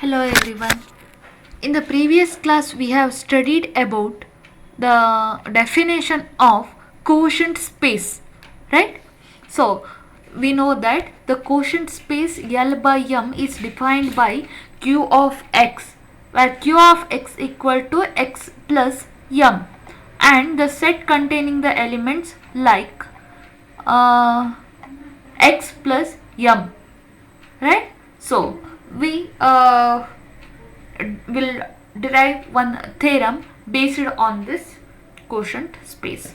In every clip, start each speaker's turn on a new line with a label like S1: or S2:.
S1: Hello everyone. In the previous class we have studied about the definition of quotient space, right? So we know that the quotient space L by M is defined by Q of X, where Q of X equal to X plus M, and the set containing the elements like X plus M, right? So we will derive one theorem based on this quotient space.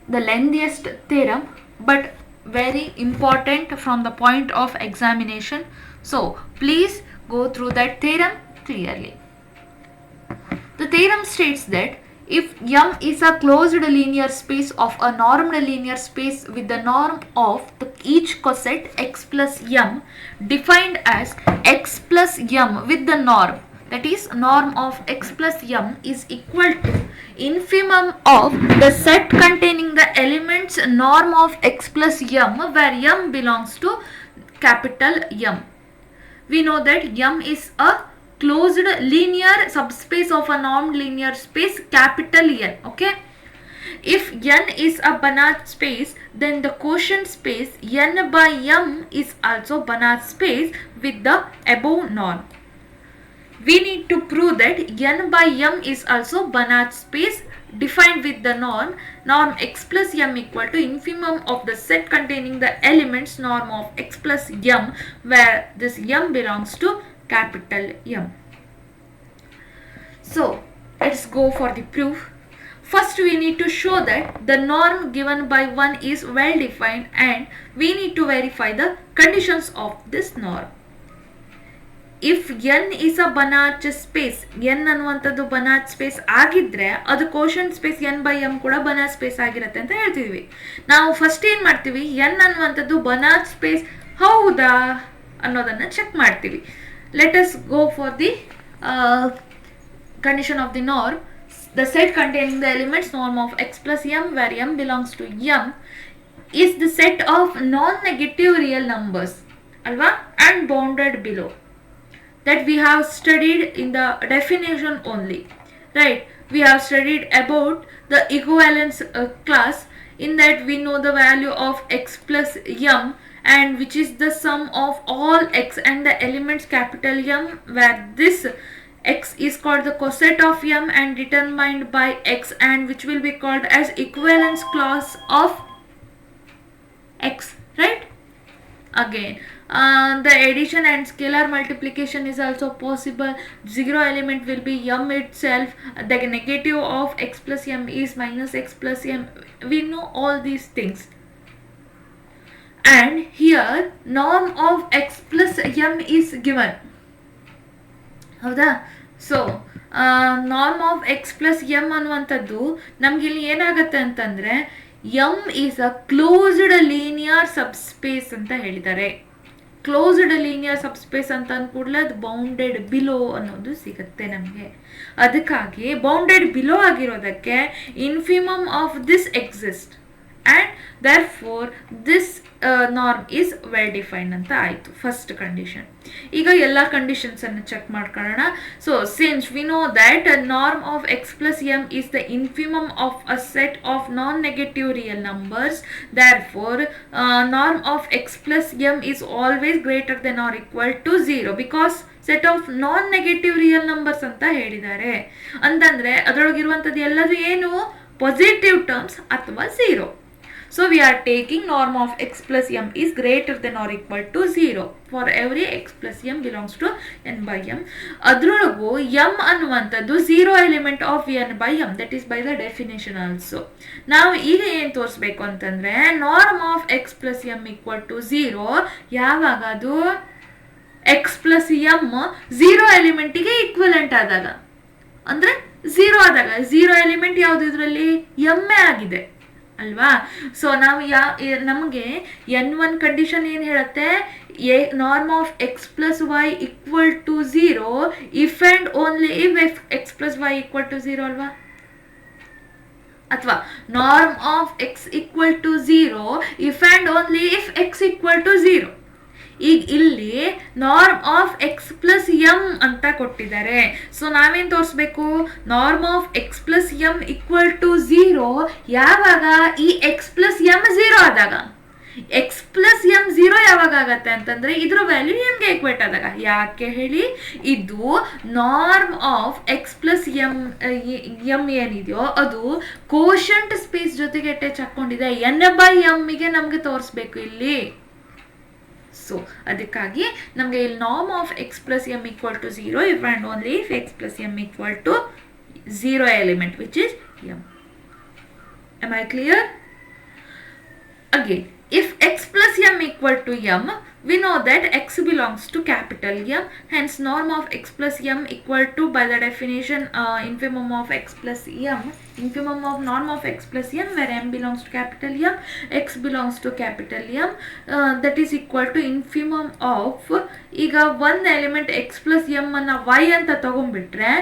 S1: The lengthiest theorem, but very important from the point of examination. So please go through that theorem clearly. The theorem states that if M is a closed linear space of a normed linear space with the norm of each coset x plus M defined as x plus M with the norm, that is norm of x plus M is equal to infimum of the set containing the elements norm of x plus M, where M belongs to capital M. We know that M is a closed linear subspace of a normed linear space capital N. Okay. If N is a Banach space, then the quotient space N by M is also Banach space with the above norm. We need to prove that N by M is also Banach space defined with the norm x plus M equal to infimum of the set containing the elements norm of x plus M, where this M belongs to capital M. So let's go for the proof. First we need to show that the norm given by 1 is well defined, and we need to verify the conditions of this norm. If N is a Banach space, N ಅನ್ನುವಂಥದ್ದು Banach space ಆಗಿದ್ರೆ ಅದು quotient space N by M ಕೂಡ Banach space ಆಗಿರುತ್ತೆ ಅಂತ ಹೇಳ್ತಿದ್ವಿ. ನಾವು first ಏನು ಮಾಡ್ತೀವಿ, N ಅನ್ನುವಂಥದ್ದು Banach space ಹೌದಾ ಅನ್ನೋದನ್ನು ಚೆಕ್ ಮಾಡ್ತೀವಿ. Let us go for the condition of the norm. The set containing the elements norm of x plus M, where M belongs to M, is the set of non-negative real numbers, alva, and bounded below. That we have studied in the definition only, right? We have studied about the equivalence class. In that we know the value of x plus M, and which is the sum of all x and the elements capital M, where this x is called the coset of M and determined by x, and which will be called as equivalence clause of x, right? Again, the addition and scalar multiplication is also possible. Zero element will be M itself. The negative of x plus M is minus x plus M. We know all these things. And here norm of x plus M is given. ಹೌದಾ? So norm of X plus M ಅನ್ನುವಂಥದ್ದು ನಮ್ಗೆ ಇಲ್ಲಿ ಏನಾಗುತ್ತೆ ಅಂತಂದರೆ, M is a closed linear subspace ಅಂತ ಹೇಳಿದ್ದಾರೆ. Closed linear subspace ಅಂತ ಅಂದ್ಕೂಡಲೇ ಅದು ಬೌಂಡೆಡ್ ಬಿಲೋ ಅನ್ನೋದು ಸಿಗುತ್ತೆ ನಮಗೆ. ಅದಕ್ಕಾಗಿ ಬೌಂಡೆಡ್ ಬಿಲೋ ಆಗಿರೋದಕ್ಕೆ infimum of this exist, and therefore this norm is well defined ಅಂತ ಆಯಿತು ಫಸ್ಟ್ ಕಂಡೀಷನ್. ಈಗ ಎಲ್ಲ ಕಂಡೀಷನ್ಸ್ ಅನ್ನು ಚೆಕ್ ಮಾಡ್ಕೊಳ್ಳೋಣ. So since we know that norm of X plus M is the infimum of a set of non negative real numbers, therefore norm of x plus m is always greater than or equal to 0 because set of non negative real numbers ಅಂತ ಹೇಳಿದ್ದಾರೆ. ಅಂತಂದ್ರೆ ಅದರೊಳಗಿರುವಂಥದ್ದು ಎಲ್ಲದು ಏನು, positive terms ಅಥವಾ 0. So we are taking norm of x plus m is greater than or equal to 0 for every x plus m belongs to n by m. ಅದರೊಳಗೂ m ಅನ್ನುವಂಥದ್ದು 0 element of n by m, that is by the definition also. ನಾವು ಈಗ ಏನು ತೋರಿಸ್ಬೇಕು ಅಂತಂದರೆ, norm of x plus m equal to 0 ಯಾವಾಗ ಅದು x plus m 0 ಎಲಿಮೆಂಟಿಗೆ equivalent ಆದಾಗ, ಅಂದರೆ 0 ಆದಾಗ. 0 ಎಲಿಮೆಂಟ್ ಯಾವುದು ಇದರಲ್ಲಿ, m ಆಗಿದೆ ಅಲ್ವಾ? ಸೊ ನಾವು ನಮಗೆ n1 ಕಂಡೀಷನ್ ಏನು ಹೇಳುತ್ತೆ, norm of X plus Y equal to 0 if and only if X plus Y equal to 0 ಅಲ್ವಾ? ಅಥವಾ norm of X equal to 0 if and only if X equal to 0. ಈಗ ಇಲ್ಲಿ norm of X plus M ಅಂತ ಕೊಟ್ಟಿದ್ದಾರೆ. So ನಾವೇನು ತೋರಿಸ್ಬೇಕು, norm of X plus M equal to 0 ಯಾವಾಗ ಈ ಎಕ್ಸ್ ಪ್ಲಸ್ ಎಮ್ 0 ಆದಾಗ. ಎಕ್ಸ್ ಪ್ಲಸ್ ಎಮ್ 0 ಯಾವಾಗ ಆಗತ್ತೆ ಅಂತಂದ್ರೆ ಇದ್ರ ವ್ಯಾಲ್ಯೂ ಎಮ್ಗೆ ಈಕ್ವೇಟ್ ಆದಾಗ. ಯಾಕೆ ಹೇಳಿ, ಇದು norm of X plus M ಏನಿದೆಯೋ ಅದು ಕೋಶಂಟ್ ಸ್ಪೇಸ್ ಜೊತೆಗೆ ಅಟ್ಯಾಚ್ ಹಾಕೊಂಡಿದೆ. ಎನ್ ಬೈ ಎಮ್ಗೆ ನಮ್ಗೆ ತೋರಿಸ್ಬೇಕು ಇಲ್ಲಿ. ಸೊ ಅದಕ್ಕಾಗಿ ನಮಗೆ ಇಲ್ಲಿ norm of X plus M equal to 0 if and only if X plus M equal to 0 element which is M. Am I clear? Again, if x plus m equal to m, we know that x belongs to capital M. Hence, norm of x plus m equal to, by the definition, infimum of x plus m, infimum of norm of x plus m, where m belongs to capital M, x belongs to capital M, that is equal to infimum of, ಈಗ one element x plus m ಅನ್ನ y ಅಂತ ತಗೊಂಡ್ಬಿಟ್ರೆ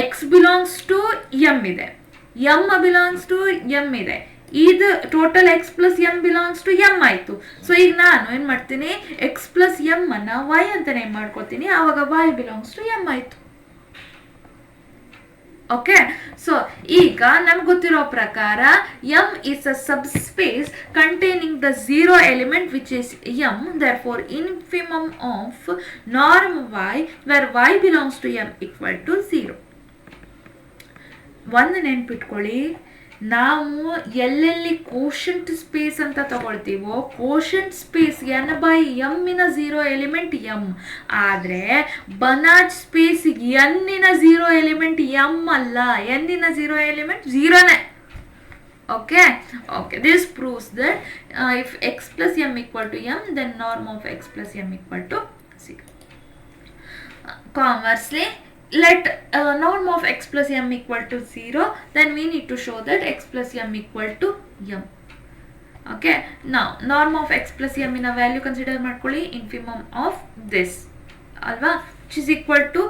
S1: x belongs to m ಇದೆ, m belongs to m ಇದೆ, ಇದು total X plus M belongs to M ಆಯಿತು. So ಈಗ ನಾನು ಏನು ಮಾಡ್ತೀನಿ, ಎಕ್ಸ್ ಪ್ಲಸ್ ಎಮ್ ಅನ್ನ ವೈ ಅಂತ ನೇಮ್ ಮಾಡ್ಕೊತೀನಿ, ಆವಾಗ ವೈ ಬಿಲಾಂಗ್ಸ್ ಟು ಎಮ್ ಆಯಿತು. ಓಕೆ, ಸೊ ಈಗ ನಮ್ಗೆ ಗೊತ್ತಿರೋ ಪ್ರಕಾರ M is a subspace containing the 0 element which is M. Therefore infimum of norm Y where Y belongs to M equal to 0. ಒಂದು ನೆನ್ಪಿಟ್ಕೊಳ್ಳಿ, ನಾವು ಎಲ್ಲೆಲ್ಲಿ ಕೋಶಂಟ್ ಸ್ಪೇಸ್ ಅಂತ ತಗೊಳ್ತೀವೋ ಕೋಶಂಟ್ ಸ್ಪೇಸ್ ಎನ್ ಬೈ ಎಮ್ಮಿನ 0 ಎಲಿಮೆಂಟ್ ಎಮ್, ಆದರೆ Banach space ಎನ್ನಿನ 0 element M ಅಲ್ಲ, ಎನ್ನಿನ 0 ಎಲಿಮೆಂಟ್ 0ನೇ. Okay, this proves that if X plus M equal to M, then norm of X plus M equal to 0. Conversely, let norm of x plus m equal to 0, then we need to show that x plus m equal to m. Okay, now norm of x plus m in a value consider ಮಾಡ್ಕೊಳ್ಳಿ, infimum of this ಅಲ್ವಾ, which is equal to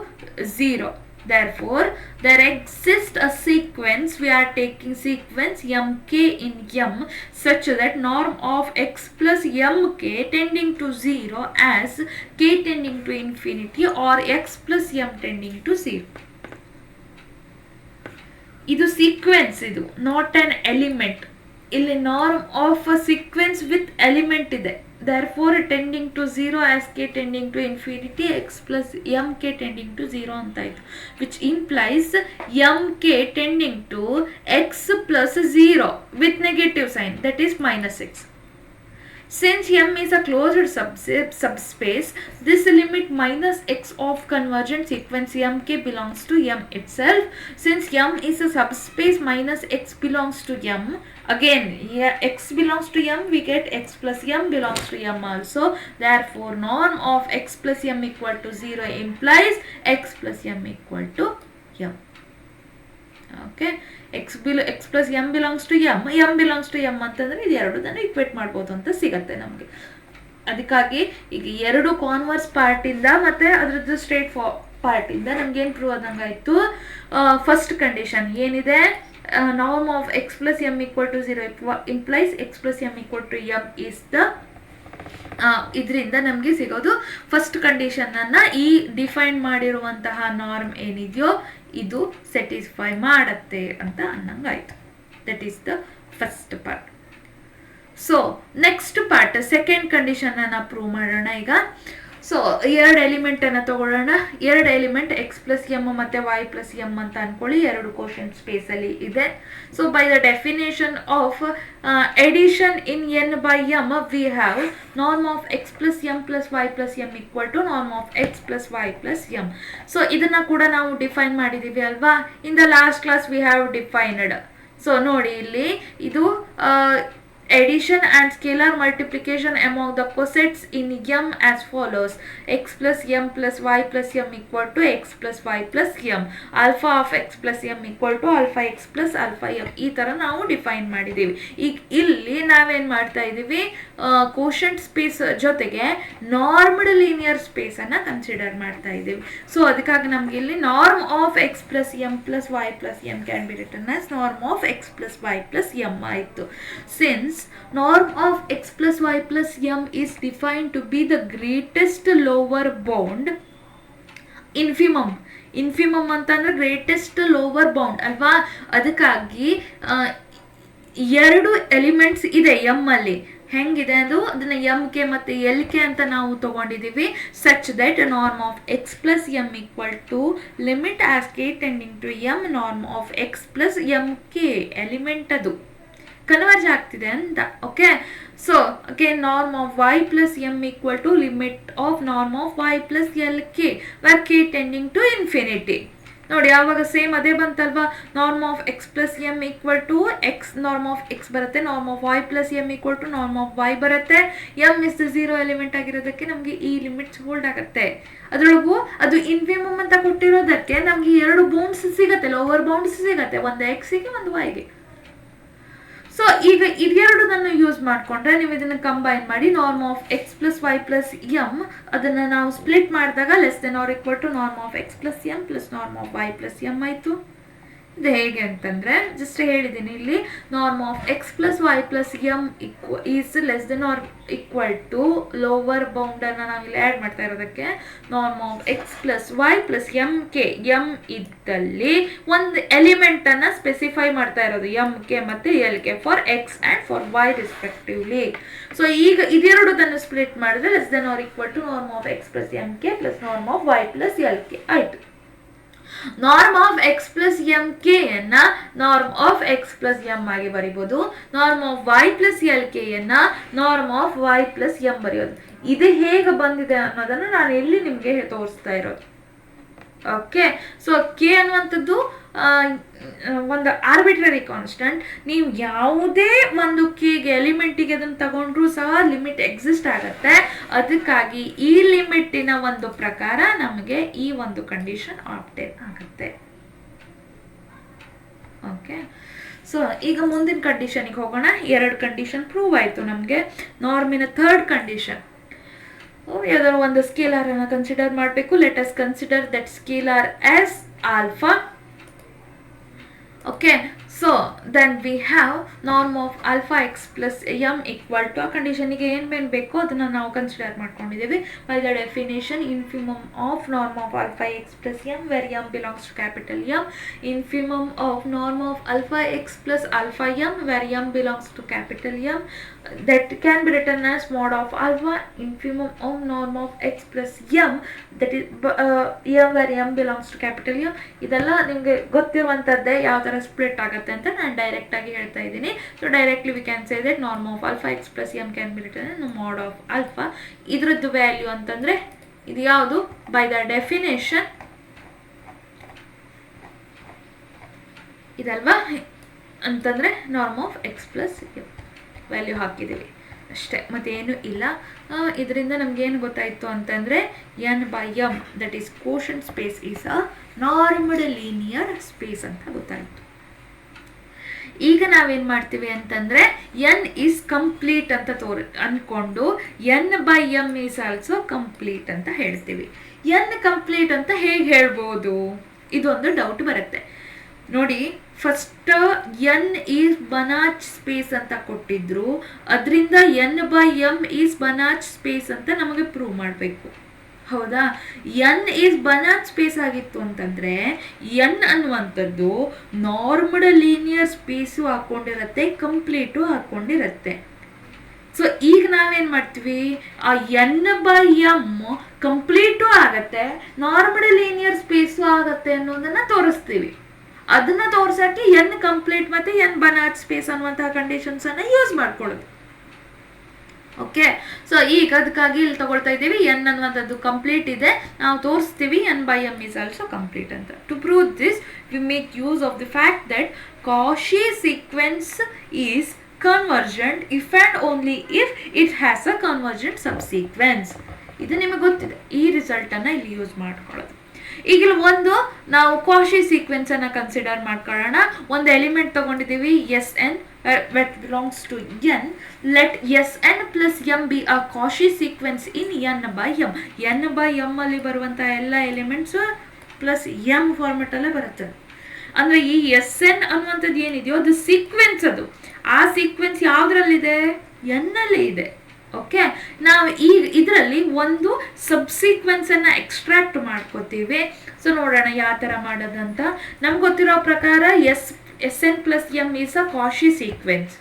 S1: 0. Therefore, there exists a sequence, we are taking sequence mk in m such that norm of x plus mk tending to 0 as k tending to infinity or x plus m tending to 0. ಇದು sequence, ಇದು not on element. ಇಲ್ಲಿ norm of a sequence with element ಇದೆ. therefore tending to 0 as k tending to infinity, x plus mk tending to 0 ಅಂತ ಆಯ್ತು, which implies mk tending to x plus 0 with negative sign, that is minus x. Since m is a closed subspace, this limit minus x of convergent sequence mk belongs to m itself. Since m is a subspace, minus x belongs to m. Again, here x belongs to m, we get x plus m belongs to m also. Therefore, norm of x plus m equal to 0 implies x plus m equal to m. Okay, x plus m belongs to m, m belongs to m ಅಂತಂದ್ರೆ ಇದು ಎರಡನ್ನು equate ಮಾಡ್ಬೋದು ಅಂತ ಸಿಗತ್ತೆ ನಮಗೆ. ಅದಕ್ಕಾಗಿ ಈಗ ಎರಡು ಕಾನ್ವರ್ಸ್ ಪಾರ್ಟಿಂದ ಮತ್ತೆ ಅದರದ್ದು ಸ್ಟ್ರೇಟ್ ಪಾರ್ಟಿಂದ ನಮ್ಗೆ ಏನು ಪ್ರೂವ್ ಆದಂಗಾಯ್ತು, ಫಸ್ಟ್ ಕಂಡೀಷನ್ ಏನಿದೆ, norm of x plus m equal to 0 implies x plus m equal to m is the ಇದರಿಂದ ನಮಗೆ ಸಿಗೋದು ಫಸ್ಟ್ ಕಂಡೀಷನ್ ಅನ್ನ ಈ ಡಿಫೈನ್ ಮಾಡಿರುವಂತಹ ನಾರ್ಮ್ ಏನಿದೆಯೋ ಇದು ಸ್ಯಾಟಿಸ್ಫೈ ಮಾಡತ್ತೆ ಅಂತ ಅನ್ನಂಗಾಯ್ತು. That is the first part. So next part second condition ಅನ್ನ ಪ್ರೂವ್ ಮಾಡೋಣ ಈಗ. ಸೊ ಎರಡು ಎಲಿಮೆಂಟ್ ಅನ್ನ ತಗೊಳ್ಳೋಣ. ಎರಡು ಎಲಿಮೆಂಟ್ ಎಕ್ಸ್ ಪ್ಲಸ್ ಎಮ್ ಮತ್ತೆ ವೈ ಪ್ಲಸ್ ಎಮ್ ಅಂತ ಅನ್ಕೊಳ್ಳಿ, ಎರಡು ಕೋಶನ್ ಸ್ಪೇಸ್ ಅಲ್ಲಿ ಇದೆ. So by the definition of addition in N by M we have norm of x plus m plus y plus m equal to norm of x plus y plus m. So ಇದನ್ನ ಕೂಡ ನಾವು define ಮಾಡಿದೀವಿ ಅಲ್ವಾ, in the last class we have defined. So ನೋಡಿ ಇಲ್ಲಿ ಇದು addition and scalar multiplication among the cosets in m as follows: x plus m plus y plus m equal to x plus y plus m, alpha of x plus m equal to alpha x plus alpha m. ಈ ತರ ನಾವು define ಮಾಡಿದ್ದೀವಿ. ಈಗ ಇಲ್ಲಿ ನಾವೇನ್ ಮಾಡ್ತಾ ಇದ್ದೀವಿ, quotient space ಜೊತೆಗೆ ನಾರ್ಮಡ್ ಲೀನಿಯರ್ ಸ್ಪೇಸ್ ಅನ್ನ ಕನ್ಸಿಡರ್ ಮಾಡ್ತಾ ಇದ್ದೀವಿ. ಸೊ ಅದಕ್ಕಾಗಿ ನಮ್ಗೆ ಇಲ್ಲಿ norm of x plus m plus y plus m can be return as norm of x plus y plus m ಆಯಿತು. Since norm of x plus y plus m is defined to be the greatest lower bound ಇನ್ಫಿಮಮ್. ಇನ್ಫಿಮಮ್ ಅಂತಂದ್ರೆ greatest lower bound ಅಲ್ವಾ. ಅದಕ್ಕಾಗಿ ಎರಡು elements ಇದೆ M ಅಲ್ಲಿ. ಹೆಂಗಿದೆ ಅದು ಅದನ್ನ ಎಮ್ ಕೆ ಮತ್ತು ಎಲ್ ಕೆ ಅಂತ ನಾವು ತಗೊಂಡಿದ್ದೀವಿ. Such that norm of X plus M equal to limit as K tending to M norm of X plus M K element ಅದು ಕನ್ವರ್ಜ್ ಆಗ್ತಿದೆ ಅಂತ. Okay, so okay, norm of Y plus M equal to limit of norm of Y plus L K where K tending to infinity. ನೋಡಿ ಯಾವಾಗ same ಅದೇ ಬಂತಲ್ವಾ. Norm of X plus M equal to X norm of X ಬರುತ್ತೆ, norm of Y plus M equal to norm of Y ಬರುತ್ತೆ. M is zero element ಆಗಿರೋದಕ್ಕೆ ನಮಗೆ ಈ limits hold ಆಗುತ್ತೆ. ಅದರೊಳಗೂ ಅದು ಇನ್ಫಿಮಮ್ ಅಂತ ಕೊಟ್ಟಿರೋದಕ್ಕೆ ನಮಗೆ ಎರಡು ಬೌಂಡ್ಸ್ ಸಿಗುತ್ತೆ, ಲೋವರ್ ಬೌಂಡ್ಸ್ ಸಿಗುತ್ತೆ, ಒಂದು ಎಕ್ಸಿಗೆ ಒಂದು ವೈಗೆ. ಸೊ ಈಗ ಇದೆರಡನ್ನು ಯೂಸ್ ಮಾಡಿಕೊಂಡ್ರೆ ನೀವು ಇದನ್ನು ಕಂಬೈನ್ ಮಾಡಿ norm of X plus y plus m ಅದನ್ನು ನಾವು ಸ್ಪ್ಲಿಟ್ ಮಾಡಿದಾಗ less than or equal to norm of X plus m plus norm of Y plus m ಆಯಿತು. ಇದು ಹೇಗೆ ಅಂತಂದರೆ ಜಸ್ಟ್ ಹೇಳಿದ್ದೀನಿ ಇಲ್ಲಿ, norm of X plus y plus m is less than or equal to lower ಬೌಂಡನ್ನು ನಾವಿಲ್ಲಿ add ಮಾಡ್ತಾ ಇರೋದಕ್ಕೆ norm of X plus y plus M k. M ಇದ್ದಲ್ಲಿ ಒಂದು ಎಲಿಮೆಂಟನ್ನು ಸ್ಪೆಸಿಫೈ ಮಾಡ್ತಾ ಇರೋದು ಎಮ್ ಕೆ ಮತ್ತು L k for x and for y respectively. So ಈಗ ಇದೆರಡನ್ನು ಸ್ಪ್ಲಿಟ್ ಮಾಡಿದ್ರೆ less than or equal to norm of X plus M k plus norm of Y plus L k ಆಯಿತು. Norm of X plus M k ಯನ್ನ norm of X plus m ಆಗಿ ಬರಿಬೋದು. Norm of Y plus L k ಯನ್ನ norm of Y plus m ಬರೆಯೋದು. ಇದು ಹೇಗೆ ಬಂದಿದೆ ಅನ್ನೋದನ್ನು ನಾನು ಇಲ್ಲಿ ನಿಮಗೆ ತೋರಿಸ್ತಾ ಇರೋದು. ಓಕೆ, ಸೊ ಕೆ ಅನ್ನುವಂಥದ್ದು ಒಂದು ಆರ್ಬಿಟ್ರರಿ ಕಾನ್ಸ್ಟೆಂಟ್. ನೀವು ಯಾವುದೇ ಒಂದು ಕೆಗೆ ಎಲಿಮೆಂಟಿಗೆ ಅದನ್ನು ತಗೊಂಡ್ರೂ ಸಹ ಲಿಮಿಟ್ ಎಕ್ಸಿಸ್ಟ್ ಆಗುತ್ತೆ. ಅದಕ್ಕಾಗಿ ಈ ಲಿಮಿಟಿನ ಒಂದು ಪ್ರಕಾರ ನಮಗೆ ಈ ಒಂದು ಕಂಡೀಷನ್ ಆಪ್ಟೇನ್ ಆಗುತ್ತೆ. ಓಕೆ, ಸೊ ಈಗ ಮುಂದಿನ ಕಂಡೀಷನಿಗೆ ಹೋಗೋಣ. ಎರಡು ಕಂಡೀಷನ್ ಪ್ರೂವ್ ಆಯಿತು ನಮಗೆ. ನಾರ್ಮಿನ ಥರ್ಡ್ ಕಂಡೀಷನ್, ಯಾವ್ದಾದ್ರು ಒಂದು ಸ್ಕೇಲಾರ್ ಅನ್ನು ಕನ್ಸಿಡರ್ ಮಾಡಬೇಕು. Let us consider that scalar as alpha. Okay, so then we have norm of alpha x plus m equal to ಆ ಕಂಡೀಷನಿಗೆ ಏನು ಬೇಕು ಅದನ್ನು ನಾವು ಕನ್ಸಿಡರ್ ಮಾಡ್ಕೊಂಡಿದ್ದೀವಿ. by the definition infimum of norm of alpha x plus m where m belongs to capital M, infimum of norm of alpha x plus alpha m where m belongs to capital M, that can be written as mod of alpha, infimum of norm of x plus m that is m where m belongs to capital M. ಇದೆಲ್ಲ ನಿಮಗೆ ಗೊತ್ತಿರುವಂಥದ್ದೇ ಯಾವ ಥರ split ಆಗುತ್ತೆ ಅಂತ ನಾನು direct ಆಗಿ ಹೇಳ್ತಾ ಇದ್ದೀನಿ. So directly we can say that norm of alpha x plus m can be written mod of alpha. ಇದ್ರದ್ದು ವ್ಯಾಲ್ಯೂ ಅಂತಂದರೆ ಇದು ಯಾವುದು, ಬೈ ದ ಡೆಫಿನೇಷನ್ ಇದಲ್ವಾ ಅಂತಂದರೆ norm of X plus m value ಹಾಕಿದ್ದೀವಿ ಅಷ್ಟೇ, ಮತ್ತೇನು ಇಲ್ಲ. ಇದರಿಂದ ನಮಗೇನು ಗೊತ್ತಾಯಿತು ಅಂತಂದರೆ N by M that is quotient space is a normed linear space ಅಂತ ಗೊತ್ತಾಯಿತು. ಈಗ ನಾವೇನು ಮಾಡ್ತೀವಿ ಅಂತಂದರೆ ಎನ್ ಈಸ್ ಕಂಪ್ಲೀಟ್ ಅಂತ ಅಂದ್ಕೊಂಡು N by M is also complete ಅಂತ ಹೇಳ್ತೀವಿ. ಎನ್ ಕಂಪ್ಲೀಟ್ ಅಂತ ಹೇಗೆ ಹೇಳ್ಬೋದು, ಇದೊಂದು ಡೌಟ್ ಬರುತ್ತೆ ನೋಡಿ. First N is Banach space ಅಂತ ಕೊಟ್ಟಿದ್ರು, ಅದರಿಂದ N by M is Banach space ಅಂತ ನಮಗೆ ಪ್ರೂವ್ ಮಾಡಬೇಕು. ಹೌದಾ, ಎನ್ ಈಸ್ ಬನಾಚ್ ಸ್ಪೇಸ್ ಆಗಿತ್ತು ಅಂತಂದರೆ ಎನ್ ಅನ್ನುವಂಥದ್ದು ನಾರ್ಮಡ್ ಲೀನಿಯರ್ ಸ್ಪೇಸು ಹಾಕ್ಕೊಂಡಿರತ್ತೆ, ಕಂಪ್ಲೀಟು ಹಾಕ್ಕೊಂಡಿರತ್ತೆ. ಸೊ ಈಗ ನಾವೇನು ಮಾಡ್ತೀವಿ, ಆ ಎನ್ ಬೈ ಎಮ್ ಕಂಪ್ಲೀಟು ಆಗತ್ತೆ, ನಾರ್ಮಡ್ ಲೀನಿಯರ್ ಸ್ಪೇಸು ಆಗತ್ತೆ ಅನ್ನೋದನ್ನು ತೋರಿಸ್ತೀವಿ. ಅದನ್ನು ತೋರ್ಸೋಕ್ಕೆ ಎನ್ ಕಂಪ್ಲೀಟ್ ಮತ್ತು ಎನ್ ಬನಾಚ್ ಸ್ಪೇಸ್ ಅನ್ನುವಂತಹ ಕಂಡೀಷನ್ಸನ್ನು ಯೂಸ್ ಮಾಡ್ಕೊಳ್ಳೋದು. ಓಕೆ, ಸೊ ಈಗ ಅದಕ್ಕಾಗಿ ಇಲ್ಲಿ ತಗೊಳ್ತಾ ಇದ್ದೀವಿ ಎನ್ ಅನ್ನುವಂಥದ್ದು ಕಂಪ್ಲೀಟ್ ಇದೆ, ನಾವು ತೋರಿಸ್ತೀವಿ N by M is also complete ಅಂತ. To prove this we make use of the fact that Cauchy sequence is convergent if and only if it has a convergent subsequence. ಇದು ನಿಮಗೆ ಗೊತ್ತಿದೆ, ಈ ರಿಸಲ್ಟನ್ನು ಇಲ್ಲಿ ಯೂಸ್ ಮಾಡ್ಕೊಳ್ಳೋದು. ಈಗ ಒಂದು ನಾವು ಕಾಶಿ ಸೀಕ್ವೆನ್ಸನ್ನು ಕನ್ಸಿಡರ್ ಮಾಡ್ಕೊಳ್ಳೋಣ. ಒಂದು ಎಲಿಮೆಂಟ್ ತೊಗೊಂಡಿದ್ದೀವಿ s n that belongs to n. Let Sn plus m be a Cauchy sequence in n by m. n by m ಅಲ್ಲಿ ಬರುವಂಥ ಎಲ್ಲ ಎಲಿಮೆಂಟ್ಸು ಪ್ಲಸ್ ಎಮ್ ಫಾರ್ಮೆಟಲ್ಲೇ ಬರುತ್ತೆ. ಅಂದ್ರೆ ಈ ಎಸ್ ಎನ್ ಅನ್ನುವಂಥದ್ದು ಏನಿದೆಯೋ ಅದು ಸೀಕ್ವೆನ್ಸ್, ಅದು ಆ ಸೀಕ್ವೆನ್ಸ್ ಯಾವ್ದ್ರಲ್ಲಿದೆ, ಎನ್ ಅಲ್ಲಿ ಇದೆ. ಓಕೆ, ನಾವು ಈ ಇದರಲ್ಲಿ ಒಂದು ಸಬ್ ಸೀಕ್ವೆನ್ಸ್ ಅನ್ನ ಎಕ್ಸ್ಟ್ರಾಕ್ಟ್ ಮಾಡ್ಕೋತೀವಿ. ಸೊ ನೋಡೋಣ ಯಾವ ತರ ಮಾಡೋದಂತ. ನಮ್ಗೆ ಗೊತ್ತಿರೋ ಪ್ರಕಾರ S N plus M is a Cauchy sequence.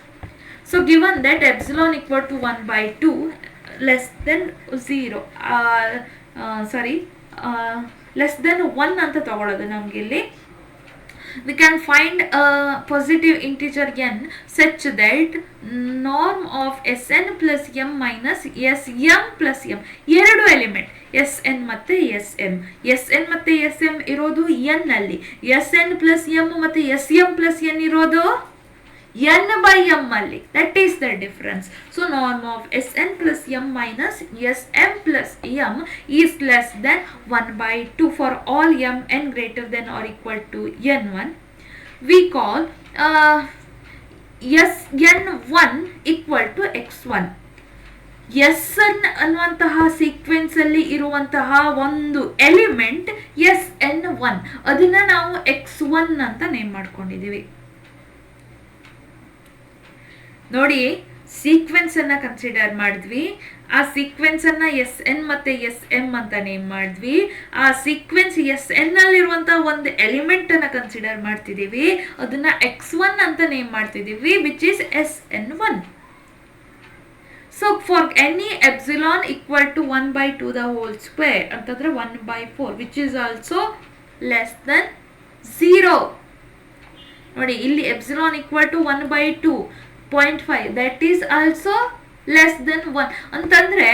S1: So given that epsilon equal to 1/2 less than 0, less than 1 ಅಂತ ತಗೊಳ್ಳೋದು ನಮ್ಗೆ ಇಲ್ಲಿ. We can find a positive integer n such that norm of Sn plus m minus Sm plus m, ಎರಡು element Sn ಮತ್ತೆ Sm, Sn ಮತ್ತೆ Sm ಇರೋದು n ಅಲ್ಲಿ, Sn plus m ಮತ್ತೆ Sm plus n ಇರೋದು n by m ಅಲ್ಲಿ. That is the difference. So norm of Sn plus m minus Sm plus m is less than 1/2 for all m n greater than or equal to n1. We call Sn1 equal to x1. Sn ಅನ್ನುವಂತಹ sequence ಅಲ್ಲಿ ಇರುವಂತಹ ಒಂದು element Sn1, ಅದನ್ನ ನಾವು x1 ಅಂತ name ಮಾಡ್ಕೊಂಡಿದೀವಿ. ನೋಡಿ, sequence ಅನ್ನ consider ಮಾಡಿದ್ವಿ, ಆ ಸೀಕ್ವೆನ್ಸ್ ಅನ್ನ ಎಸ್ ಎನ್ ಮತ್ತೆ ಎಸ್ ಎಂ ಅಂತ ನೇಮ್ ಮಾಡಿದ್ವಿ. ಆ ಸೀಕ್ವೆನ್ಸ್ ಎಸ್ ಎನ್ ಅಲ್ಲಿರುವಂತಹ ಒಂದು ಎಲಿಮೆಂಟ್ ಅನ್ನ ಕನ್ಸಿಡರ್ ಮಾಡ್ತಿದೀವಿ, ಅದನ್ನ x1 ಅಂತ ನೇಮ್ ಮಾಡ್ತಿದೀವಿ, which is Sn1. So for any epsilon equal to 1/2 the whole square ಅಂತಂದ್ರೆ 1/4 which is also less than 0. ನೋಡಿ, ಇಲ್ಲಿ epsilon equal to 1/2 0.5, that is also less than 1 ಅಂತಂದ್ರೆ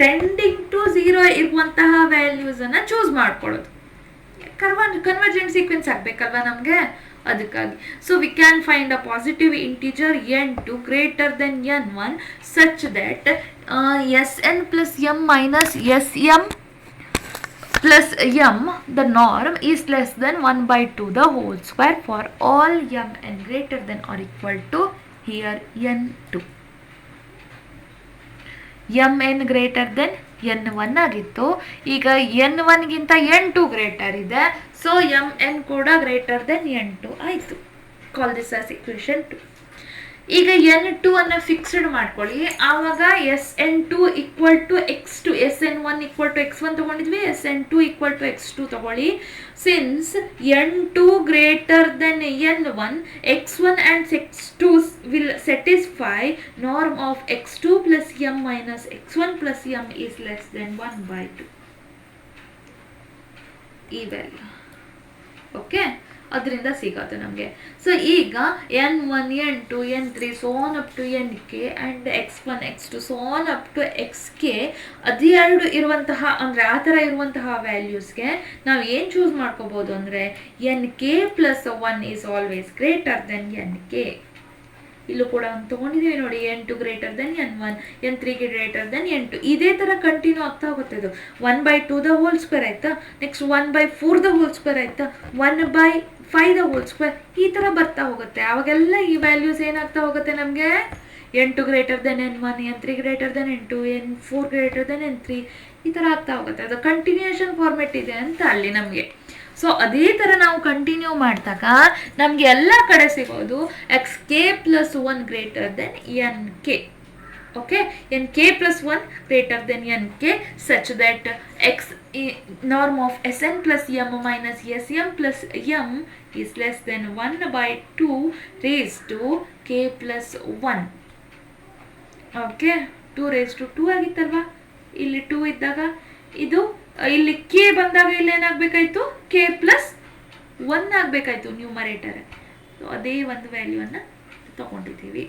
S1: ಟೆಂಡಿಂಗ್ ಟು 0 ಇರುವಂತಹ ವ್ಯಾಲ್ಯೂಸ್ ಅನ್ನ ಚೂಸ್ ಮಾಡ್ಕೊಳ್ಳೋದು. Convergent sequence ಆಗ್ಬೇಕಲ್ವಾ ನಮ್ಗೆ, ಅದಕ್ಕಾಗಿ. So we can find a positive integer n2 greater than n1 such that Sn plus m minus Sm plus m, the norm is less than 1/2 the whole square for all m n greater than or equal to here n2. mn greater than n1 ಆಗಿತ್ತು, ಈಗ n1 ಗಿಂತ n2 greater ಇದೆ, so mn ಕೂಡ greater than n2 ಆಯಿತು. Call this as equation 2. ಈಗ n2 ಅನ್ನ fixed ಮಾಡ್ಕೊಳ್ಳಿ, ಆವಾಗ Sn2 equal to x2, Sn1 equal to x1 ತಗೊಂಡಿದ್ವಿ, Sn2 ಈಕ್ವಲ್ ಟು x2 ತಗೊಳ್ಳಿ. Since n2 greater than n1, x1 and x2 will satisfy norm of x2 plus m minus x1 plus m is less than 1/2. ಈ value okay, ಅದರಿಂದ ಸಿಗೋದು ನಮಗೆ. So ಈಗ n1 n2 n3 so on up to nk and x1 x2 so on up to xk, ಅದೆರಡು ಇರುವಂತಹ ಅಂದರೆ ಆ ಥರ ಇರುವಂತಹ ವ್ಯಾಲ್ಯೂಸ್ಗೆ ನಾವು ಏನು ಚೂಸ್ ಮಾಡ್ಕೋಬೋದು ಅಂದರೆ nk plus 1 is always greater than nk. ಇಲ್ಲೂ ಕೂಡ ಒಂದು ತೊಗೊಂಡಿದ್ದೀವಿ ನೋಡಿ, n2 greater than n1, n3 greater than n2, ಇದೇ ಥರ ಕಂಟಿನ್ಯೂ ಆಗ್ತಾ ಹೋಗುತ್ತೆ. ಇದು 1/2 ದ ಹೋಲ್ ಸ್ಕ್ವೇರ್ ಆಯಿತಾ, ನೆಕ್ಸ್ಟ್ 1/4 ದ ಹೋಲ್ ಸ್ಕ್ವೇರ್ ಆಯಿತಾ, 1/5 ದ ಹೋಲ್ ಸ್ಕ್ವೇರ್, ಈ ಥರ ಬರ್ತಾ ಹೋಗುತ್ತೆ. ಆವಾಗೆಲ್ಲ ಈ ವ್ಯಾಲ್ಯೂಸ್ ಏನಾಗ್ತಾ ಹೋಗುತ್ತೆ ನಮಗೆ, n2 greater than n1, n3 greater than n2, n4 greater than n3, ಈ ಥರ ಆಗ್ತಾ ಹೋಗುತ್ತೆ. ಅದು ಕಂಟಿನ್ಯೂಯೇಷನ್ ಫಾರ್ಮೆಟ್ ಇದೆ ಅಂತ ಅಲ್ಲಿ ನಮಗೆ. ಸೊ ಅದೇ ಥರ ನಾವು ಕಂಟಿನ್ಯೂ ಮಾಡಿದಾಗ ನಮಗೆ ಎಲ್ಲ ಕಡೆ ಸಿಗೋದು xk plus 1 greater than nk. Okay, nk plus 1 greater than nk such that norm of Sn plus m minus Sm plus m is less than 1/2 raised to k plus 1. Okay, 2 raised to 2 ಆಗಿತ್ತಲ್ವಾ, ಇಲ್ಲಿ 2 ಇದ್ದಾಗ ಇದು ಇಲ್ಲಿ K ಬಂದಾಗ ಇಲ್ಲಿ ಏನಾಗಬೇಕಾಯ್ತು, K plus 1 ಆಗಬೇಕಾಯ್ತು numerator. So ಅದೇ ಒಂದು ವ್ಯಾಲ್ಯೂವನ್ನು ತಗೊಂಡಿದ್ದೀವಿ,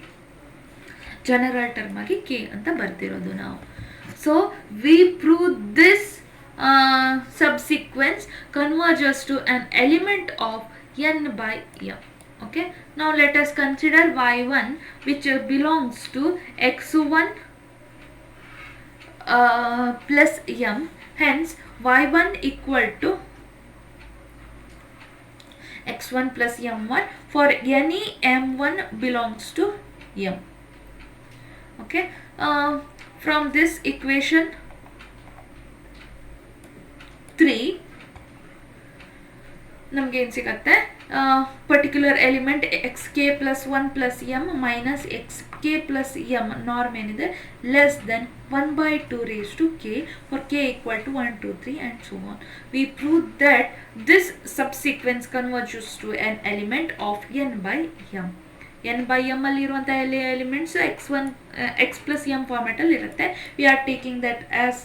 S1: ಜನರಲ್ ಟರ್ಮ್ ಆಗಿ ಕೆ ಅಂತ ಬರ್ತಿರೋದು ನಾವು. So we prove this subsequence converges to an element of n by m. Okay, now let us consider y1 which belongs to x1 plus m. Hence y1 equal to x1 plus m1 for any m1 belongs to m. Okay, from this equation 3, ನಮ್ಗೆ ಏನು ಸಿಗತ್ತೆ, particular element X K plus 1 plus M minus X K plus M norm ಏನಿದೆ less than 1/2 raised to k for k equal to 1 2 3 and so on. We proved that this subsequence converges to an element of n by m. n by m ಅಲ್ಲಿರುವಂಥ elements x plus m format ಅಲ್ಲಿ ಇರುತ್ತೆ. We are taking that as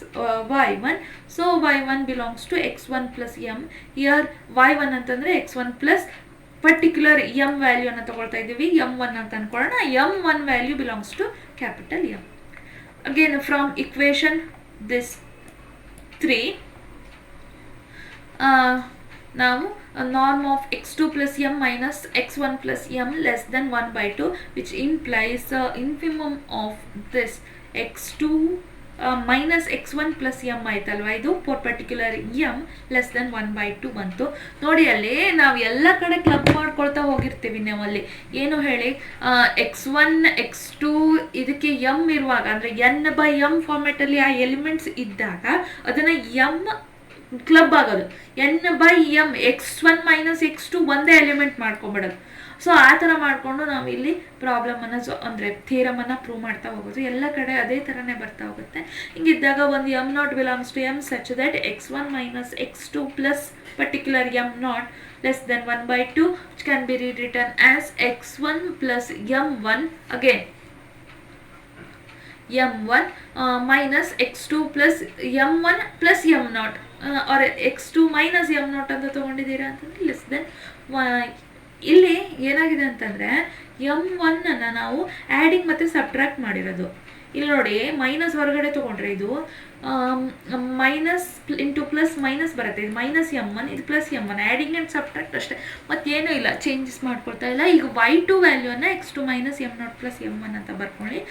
S1: y1. So y1 belongs to x1 plus m. Here y1 ಅಂತಂದ್ರೆ x1 plus particular m value ಅನ್ನು ತಗೊಳ್ತಾ ಇದ್ದೀವಿ, m1 ಅಂತ ಅನ್ಕೊಳ್ಳೋಣ. m1 value belongs to capital m. Again from equation this 3 ನಾವು norm of x2 plus m minus x1 plus m less than 1/2, which implies the infimum of this x2 minus x1 plus m ಆಯ್ತಲ್ವಾ, ಇದು for particular m less than 1/2 ಬಂತು. ನೋಡಿ ಅಲ್ಲಿ ನಾವು ಎಲ್ಲ ಕಡೆ club ಮಾಡ್ಕೊಳ್ತಾ ಹೋಗಿರ್ತೀವಿ. ನಾವು ಅಲ್ಲಿ ಏನು ಹೇಳಿ, x1 x2 ಇದಕ್ಕೆ m ಇರುವಾಗ ಅಂದರೆ n by m ಫಾರ್ಮೆಟಲ್ಲಿ ಆ ಎಲಿಮೆಂಟ್ಸ್ ಇದ್ದಾಗ ಅದನ್ನು m ಕ್ಲಬ್ ಆಗೋದು. n by m x1 minus x2 ಒಂದೇ ಎಲಿಮೆಂಟ್ ಮಾಡ್ಕೊಂಬಿಡೋದು. ಸೊ ಆ ಥರ ಮಾಡಿಕೊಂಡು ನಾವು ಇಲ್ಲಿ ಪ್ರಾಬ್ಲಮನ್ನು ಅಂದರೆ ಥಿಯರಮನ್ನು ಪ್ರೂವ್ ಮಾಡ್ತಾ ಹೋಗೋದು. ಎಲ್ಲ ಕಡೆ ಅದೇ ಥರನೇ ಬರ್ತಾ ಹೋಗುತ್ತೆ. ಹಿಂಗಿದ್ದಾಗ ಒಂದು m not belongs to m such that x1 minus x2 plus particular m not less than 1/2, which can be rewritten as x1 plus m1 again m1 minus x2 plus m1 plus m0 or x2 minus m0 ಅಂತ ತೊಗೊಂಡಿದ್ದೀರಾ ಅಂತಂದರೆ less than. ಇಲ್ಲಿ ಏನಾಗಿದೆ ಅಂತಂದರೆ m1 ಅನ್ನು ನಾವು adding ಮತ್ತು subtract ಮಾಡಿರೋದು. ಇಲ್ಲಿ ನೋಡಿ ಮೈನಸ್ ಹೊರಗಡೆ ತೊಗೊಂಡ್ರೆ ಇದು ಮೈನಸ್ ಇಂಟು ಪ್ಲಸ್ ಮೈನಸ್ ಬರುತ್ತೆ. ಇದು ಮೈನಸ್ m1, ಇದು plus m1, adding and subtract ಅಷ್ಟೇ, ಮತ್ತೇನೂ ಇಲ್ಲ, ಚೇಂಜಸ್ ಮಾಡ್ಕೊಳ್ತಾ ಇಲ್ಲ. ಈಗ y2 ವ್ಯಾಲ್ಯೂನ x2 minus m0 plus m1 ಅಂತ ಬರ್ಕೊಳ್ಳಿ.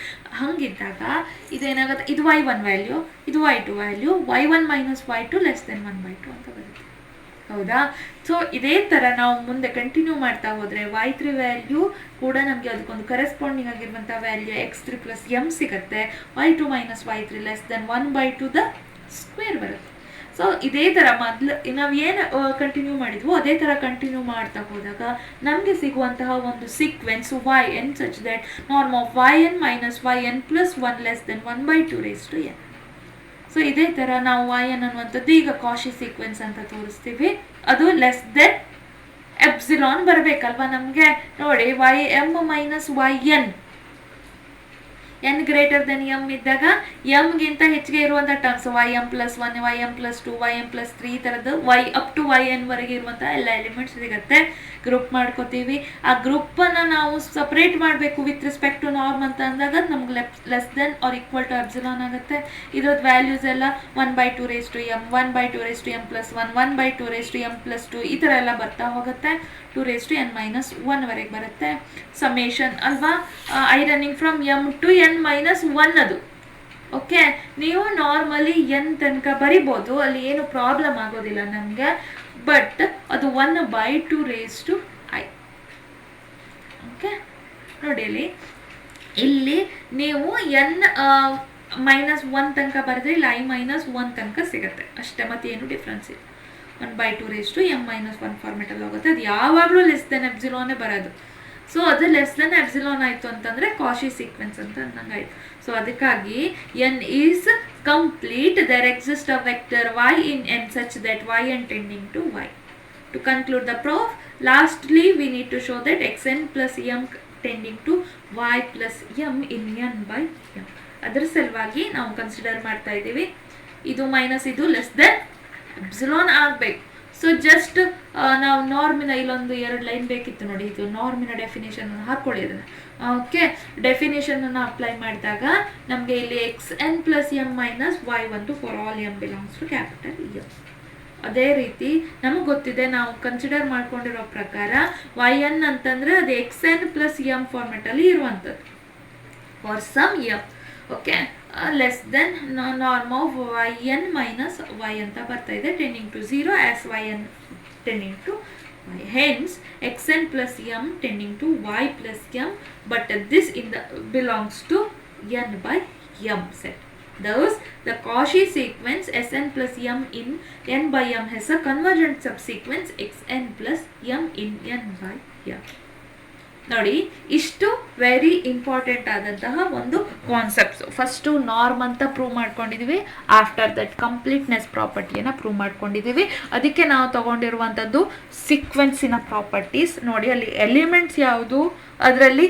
S1: ಹಾಗಿದ್ದಾಗ ಇದೇನಾಗುತ್ತೆ, ಇದು y1 ವ್ಯಾಲ್ಯೂ, ಇದು y2 value, y1 minus y2 less than 1/2 ಅಂತ ಬರುತ್ತೆ. ಹೌದಾ? ಸೊ ಇದೇ ಥರ ನಾವು ಮುಂದೆ ಕಂಟಿನ್ಯೂ ಮಾಡ್ತಾ ಹೋದರೆ y3 ವ್ಯಾಲ್ಯೂ ಕೂಡ ನಮಗೆ ಅದಕ್ಕೊಂದು ಕರೆಸ್ಪಾಂಡಿಂಗ್ ಆಗಿರುವಂಥ ವ್ಯಾಲ್ಯೂ x3 ಪ್ಲಸ್ m ಸಿಗುತ್ತೆ. y2 minus y3 less than 1/2 the square ಬರುತ್ತೆ. ಸೊ ಇದೇ ಥರ ಮೊದಲು ನಾವು ಏನು ಕಂಟಿನ್ಯೂ ಮಾಡಿದ್ವೋ ಅದೇ ಥರ ಕಂಟಿನ್ಯೂ ಮಾಡ್ತಾ ಹೋದಾಗ ನಮಗೆ ಸಿಗುವಂತಹ ಒಂದು sequence yn such that norm of yn minus yn plus 1 less than 1/2 raised to n. So ಇದೇ ಥರ ನಾವು yn ಅನ್ನುವಂಥದ್ದು ಈಗ ಕಾಶಿ ಸೀಕ್ವೆನ್ಸ್ ಅಂತ ತೋರಿಸ್ತೀವಿ. ಅದು ಲೆಸ್ ದೆನ್ ಎಪ್ಸಿಲಾನ್ ಬರಬೇಕಲ್ವಾ ನಮಗೆ. ನೋಡಿ ym minus yn n greater than m ಇದ್ದಾಗ mಗಿಂತ ಹೆಚ್ಚಿಗೆ ಇರುವಂಥ terms ym plus 1 ym plus 2 ym plus 3 ಈ ಥರದ್ದು y ಅಪ್ ಟು yn ವರೆಗೆ ಇರುವಂಥ ಎಲ್ಲ ಎಲಿಮೆಂಟ್ಸ್ ಸಿಗುತ್ತೆ. ಗ್ರೂಪ್ ಮಾಡ್ಕೋತೀವಿ. ಆ ಗ್ರೂಪನ್ನು ನಾವು ಸಪ್ರೇಟ್ ಮಾಡಬೇಕು ವಿತ್ ರೆಸ್ಪೆಕ್ಟ್ ಟು ನಾರ್ಮ್ ಅಂತ ಅಂದಾಗ ನಮ್ಗೆ less than or equal to epsilon ಆಗುತ್ತೆ. ಇದ್ರದ್ದು ವ್ಯಾಲ್ಯೂಸ್ ಎಲ್ಲ 1/2 raised to m, 1/2 raised to m plus 1, 1/2 raised to m plus 2 ಈ ಥರ ಎಲ್ಲ ಬರ್ತಾ ಹೋಗುತ್ತೆ. 2 raised to n ಮೈನಸ್ 1 ವರೆಗೆ ಬರುತ್ತೆ. ಸಮೇಷನ್ ಅಲ್ವಾ, i ranging from m to n minus 1 ಅದು. ಓಕೆ, ನೀವು ನಾರ್ಮಲಿ n ತನಕ ಬರಿಬೋದು, ಅಲ್ಲಿ ಏನು ಪ್ರಾಬ್ಲಮ್ ಆಗೋದಿಲ್ಲ ನಮಗೆ. ಬಟ್ ಅದು 1/2 raised to i. ಓಕೆ, ನೋಡಿ ಇಲ್ಲಿ ನೀವು n ಮೈನಸ್ 1 ತನಕ ಬರೆದ್ರೆ ಇಲ್ಲಿ i ಮೈನಸ್ 1 ತನಕ ಸಿಗುತ್ತೆ ಅಷ್ಟೇ, ಮತ್ತೇನು ಡಿಫ್ರೆನ್ಸ್ ಇಲ್ಲ. 1/2 raised to m ಮೈನಸ್ 1 ಫಾರ್ಮೆಟಲ್ಲಿ ಹೋಗುತ್ತೆ. ಅದು ಯಾವಾಗಲೂ ಲೆಸ್ ದೆನ್ ಎಪ್ಸಿಲಾನೇ ಬರೋದು. ಸೊ ಅದು ಲೆಸ್ ದೆನ್ ಎಪ್ಸಿಲಾನ್ ಆಯಿತು ಅಂತಂದರೆ ಕಾಶಿ ಸೀಕ್ವೆನ್ಸ್ ಅಂತ ಅಂದಂಗೆ ಆಯಿತು. ಸೊ ಅದಕ್ಕಾಗಿ n is complete, there exist a vector y in n such that yn tending to y. To conclude the proof, lastly we need to show that xn plus m tending to y plus m in n by m. ಅದರ ಸಲುವಾಗಿ ನಾವು consider ಮಾಡ್ತಾ ಇದ್ದೀವಿ ಇದು minus ಇದು less than epsilon ಆಗಬೇಕು. So just ನಾವು ನಾರ್ಮಿನ ಇಲ್ಲೊಂದು 2 ಲೈನ್ ಬೇಕಿತ್ತು ನೋಡಿ, ಇದು ನಾರ್ಮಿನ ಡೆಫಿನೇಷನ್ ಹಾಕ್ಕೊಳ್ಳಿ ಅದನ್ನು. ಓಕೆ, ಡೆಫಿನೇಷನನ್ನು ಅಪ್ಲೈ ಮಾಡಿದಾಗ ನಮಗೆ ಇಲ್ಲಿ xn plus m minus y1 for all m belongs to capital m. ಅದೇ ರೀತಿ ನಮಗೆ ಗೊತ್ತಿದೆ, ನಾವು ಕನ್ಸಿಡರ್ ಮಾಡ್ಕೊಂಡಿರೋ ಪ್ರಕಾರ yn ಅಂತಂದರೆ ಅದು xn ಪ್ಲಸ್ m ಫಾರ್ಮೆಟಲ್ಲಿ ಇರುವಂಥದ್ದು for some m. Okay, less than norm of yn minus y ಅಂತ ಬರ್ತಾ ಇದೆ, tending to 0 as yn tending to y. Hence xn plus m tending to y plus m, but this in the belongs to n by m set. Thus, the Cauchy sequence Sn plus m in n by m has a convergent subsequence Xn plus m in n by m. ನೋಡಿ, ಇಷ್ಟು very important ಆದಂತಹ ಒಂದು concepts. First norm ಅಂತ prove ಮಾಡ್ಕೊಂಡಿದ್ದೀವಿ, after that completeness ಪ್ರಾಪರ್ಟಿಯನ್ನು prove ಮಾಡ್ಕೊಂಡಿದ್ದೀವಿ. ಅದಕ್ಕೆ ನಾವು ತಗೊಂಡಿರುವಂಥದ್ದು ಸೀಕ್ವೆನ್ಸಿನ properties. ನೋಡಿ, ಅಲ್ಲಿ ಎಲಿಮೆಂಟ್ಸ್ ಯಾವುದು, ಅದರಲ್ಲಿ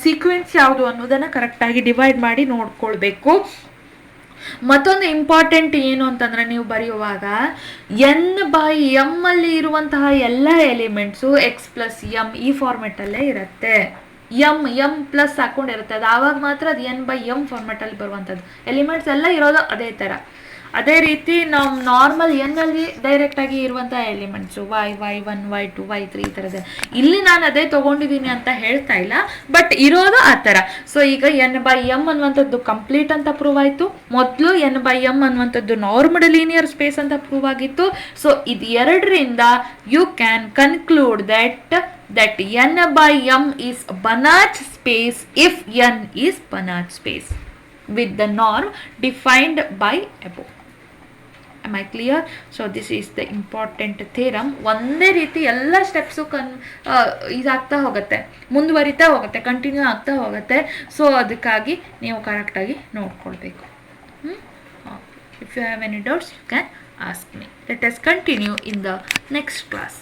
S1: ಸೀಕ್ವೆನ್ಸ್ ಯಾವುದು ಅನ್ನೋದನ್ನು ಕರೆಕ್ಟಾಗಿ ಡಿವೈಡ್ ಮಾಡಿ ನೋಡ್ಕೊಳ್ಬೇಕು. ಮತ್ತೊಂದು ಇಂಪಾರ್ಟೆಂಟ್ ಏನು ಅಂತಂದರೆ, ನೀವು ಬರೆಯುವಾಗ ಎನ್ ಬೈ ಎಮ್ ಅಲ್ಲಿ ಇರುವಂತಹ ಎಲ್ಲ ಎಲಿಮೆಂಟ್ಸು ಎಕ್ಸ್ ಪ್ಲಸ್ ಎಮ್ ಈ ಫಾರ್ಮೆಟಲ್ಲೇ ಇರುತ್ತೆ. ಎಮ್ ಪ್ಲಸ್ ಹಾಕೊಂಡಿರುತ್ತೆ, ಅದು ಆವಾಗ ಮಾತ್ರ ಅದು ಎನ್ ಬೈ ಎಮ್ ಫಾರ್ಮೆಟಲ್ಲಿ ಬರುವಂಥದ್ದು. ಎಲಿಮೆಂಟ್ಸ್ ಎಲ್ಲ ಇರೋದು ಅದೇ ಥರ. ಅದೇ ರೀತಿ ನಾವು ನಾರ್ಮಲ್ ಎನ್ನಲ್ಲಿ ಡೈರೆಕ್ಟಾಗಿ ಇರುವಂಥ ಎಲಿಮೆಂಟ್ಸು y1 y2 y3 ಈ ಥರದ್ದು. ಇಲ್ಲಿ ನಾನು ಅದೇ ತೊಗೊಂಡಿದ್ದೀನಿ ಅಂತ ಹೇಳ್ತಾ ಇಲ್ಲ, ಬಟ್ ಇರೋದು ಆ ಥರ. ಸೊ ಈಗ ಎನ್ ಬೈ ಎಮ್ ಅನ್ನುವಂಥದ್ದು ಕಂಪ್ಲೀಟ್ ಅಂತ ಪ್ರೂವ್ ಆಯಿತು. ಮೊದಲು ಎನ್ ಬೈ ಎಮ್ ಅನ್ನುವಂಥದ್ದು ನಾರ್ಮಲ್ ಲೀನಿಯರ್ ಸ್ಪೇಸ್ ಅಂತ ಪ್ರೂವ್ ಆಗಿತ್ತು. ಸೊ ಇದು ಎರಡರಿಂದ you can conclude that n by m is Banach space if n is Banach space with the norm defined by above. Am I clear? So this is the important theorem. ಒಂದೇ ರೀತಿ ಎಲ್ಲ steps ಇದಾಗ್ತಾ ಹೋಗುತ್ತೆ, ಮುಂದುವರಿತಾ ಹೋಗುತ್ತೆ, continue ಆಗ್ತಾ ಹೋಗುತ್ತೆ. So ಅದಕ್ಕಾಗಿ ನೀವು ಕರೆಕ್ಟಾಗಿ ನೋಡ್ಕೊಳ್ಬೇಕು. If you have any doubts, you can ask me. Let us continue in the next class.